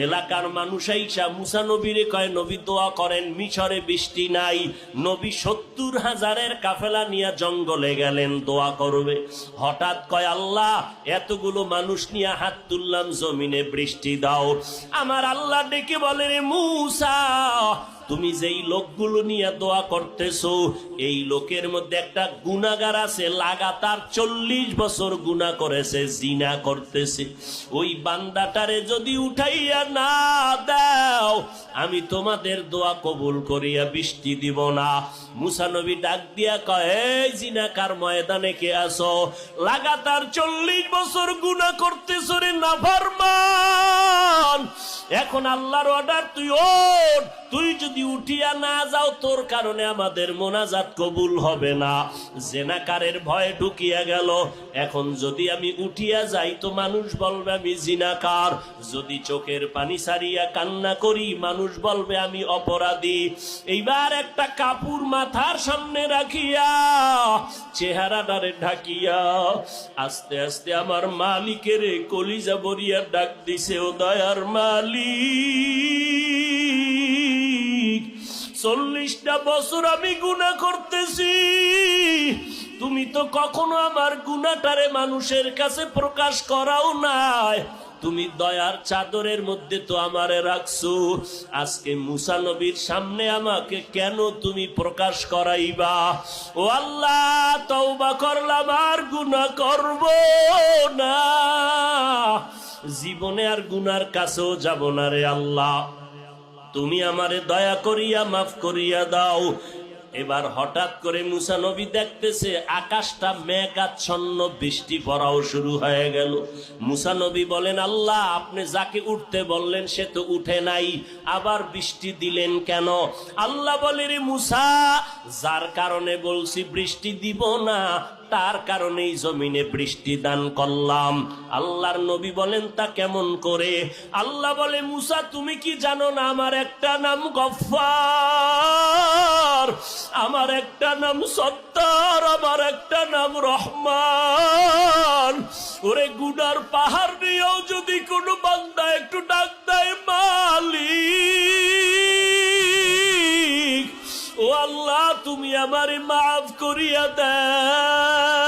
এলাকার মানুষ আইসা মুসা নবীরে কয়, নবী দোয়া করেন, মিশরে বৃষ্টি নাই। নবী 70,000 কাফেলা নিয়ে জঙ্গলে গেলেন দোয়া করবে। হঠাৎ কয়, আল্লাহ এতগুলো মানুষ নিয়ে হাত তুললাম, জমিনে বৃষ্টি দাও। আমার আল্লাহ ডেকে বলে, রে মুসা, তুমি যেই লোকগুলো নিয়ে দোয়া করতেছো, এই লোকের মধ্যে একটা গুনাহগার আছে, লাগাতার 40 বছর গুনাহ করেছে, জিনা করতেছে। ওই বান্দাটারে যদি উঠাইয়া না দাও, আমি তোমাদের দোয়া কবুল করিয়া বৃষ্টি দিব না। মুসা নবী ডাক দিয়া কয়, এই জিনাকার, ময়দানে কে আসো? লাগাতার 40 বছর গুনাহ করতেছো রে নাফরমান। এখন আল্লাহর অর্ডার, তুই ওঠ। তুই যদি উঠিয়া না যাও, তোর কারণে আমাদের মোনাজাত কবুল হবে না। জিনাকারের ভয় ঢুকিয়া গেল। এখন যদি আমি উঠিয়া যাই তো মানুষ বলবে আমি জিনাকার, যদি চোখের পানি ছাড়িয়া কান্না করি মানুষ বলবে আমি অপরাধী। এইবার একটা কাপড় মাথার সামনে রাখিয়া চেহারাটারে ঢাকিয়া আস্তে আস্তে আমার মালিকের কলিজা ভরিয়া ডাক দিছে, ও দয়ার মালিক, 40টা বছর আমি গুনাহ করতেছি, তুমি তো কখনো আমার গুনাহটারে মানুষের কাছে প্রকাশ করাও নাই। তুমি দয়ার চাদরের মধ্যে তো আমারে রাখছো, আজকে মুসা নবীর সামনে আমাকে কেন তুমি প্রকাশ করাইবা? ও আল্লাহ, তওবা করলাম, আর গুনাহ করব না, জীবনে আর গুনার কাছেও যাব না রে আল্লাহ, তুমি আমারে দয়া করিয়া মাফ করিয়া দাও। এবার হঠাৎ করে মুসা নবী দেখতেছে আকাশটা মেঘাচ্ছন্ন, বৃষ্টি পড়াও শুরু হয়ে গেল। মুসা নবী বলেন, আল্লাহ আপনি যাকে উঠতে বললেন সে তো উঠে নাই, আবার বৃষ্টি দিলেন কেন? আল্লাহ বলে, রে মুসা, যার কারণে বলছি বৃষ্টি দিব না, তার কারণেই জমিনে বৃষ্টি দান করলাম। আল্লাহর নবী বলেন, তা কেমন করে? আল্লাহ বলে, মুসা তুমি কি জানো না আমার একটা নাম গফফার, আমার একটা নাম সত্তার, আমার একটা নাম রহমান। ওরে গুনার পাহাড় নিয়েও যদি কোনো বান্দা একটু ডাক দেয় মালিক, ও আল্লাহ তুমি আমারে মাফ করিয়া দেন।